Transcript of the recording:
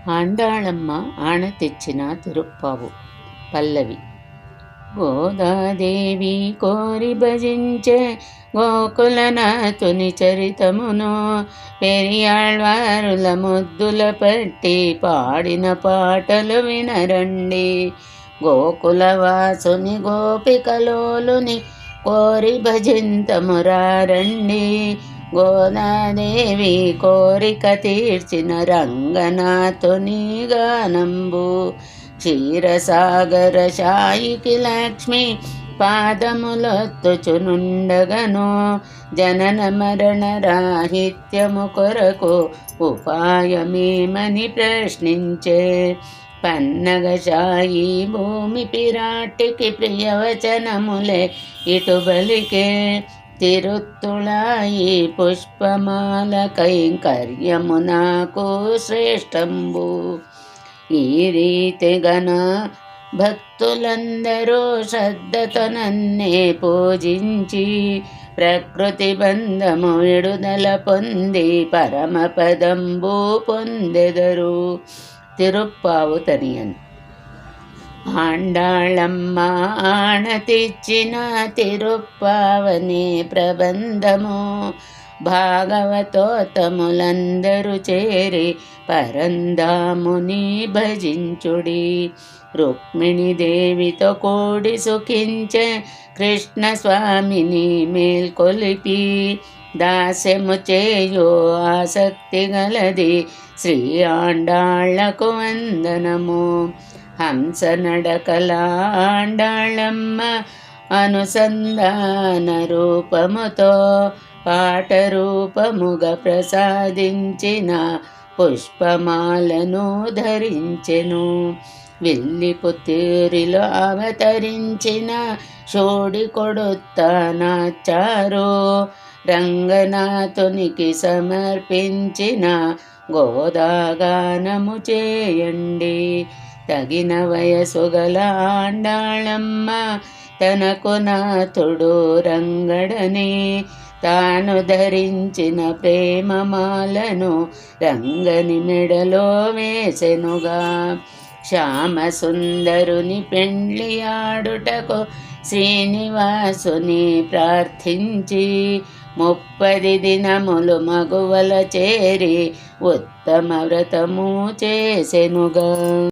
ఆండాళమ్మ ఆణ తెచ్చిన తిరుప్పావు. పల్లవి. గోదాదేవి కోరి భజించే గోకులనాథుని చరితమును పెరియాళ్వారుల ముద్దుల పట్టి పాడిన పాటలు వినరండి. గోకులవాసుని గోపికలోలుని కోరి భజింతమురారండి. గోదాదేవి కోరిక తీర్చిన రంగనాథుని గానంబు. క్షీరసాగర శాయికి లక్ష్మి పాదములొత్తుచునుండగను జనన మరణ రాహిత్యము కొరకు ఉపాయమేమని ప్రశ్నించే. పన్నగశాయి భూమి పిరాటికి ప్రియవచనములే ఇటుబలికే. తిరుత్తుళాయి పుష్పమాల కైంకర్యము నాకు శ్రేష్టంబు. ఈ రీతిగన భక్తులందరూ శ్రద్ధతో నన్నే పూజించి ప్రకృతి బంధము విడుదల పొంది పరమపదంబు పొందెదరు. తిరుప్పావు తనియన్. ఆండాళమ్మ ఆణ తెచ్చిన తిరుప్పావనే ప్రబంధము భాగవతోత్తములందరూ చేరి పరంధాముని భజించుడి. రుక్మిణి దేవితో కూడి సుఖించే కృష్ణస్వామిని మేల్కొలిపి దాస్యము చేయు ఆసక్తి గలది శ్రీ ఆండాళ్లకు వందనము. హంస నడకల ఆండాళమ్మ అనుసంధాన రూపముతో పాట రూపముగా ప్రసాదించిన పుష్పమాలను ధరించెను. విల్లి పుత్తూరిలో అవతరించిన షోడి కొడుతానాచారు రంగనాథునికి సమర్పించిన గోదాగానము చేయండి. తగిన వయసు గల ఆండాళమ్మ తనకు నాథుడు రంగడని తాను ధరించిన ప్రేమమాలను రంగని మెడలో వేసెనుగా. శ్యామ సుందరుని పెండ్లి ఆడుటకు శ్రీనివాసుని ప్రార్థించి 30 దినములు మగువల చేరి ఉత్తమ వ్రతము చేసెనుగా.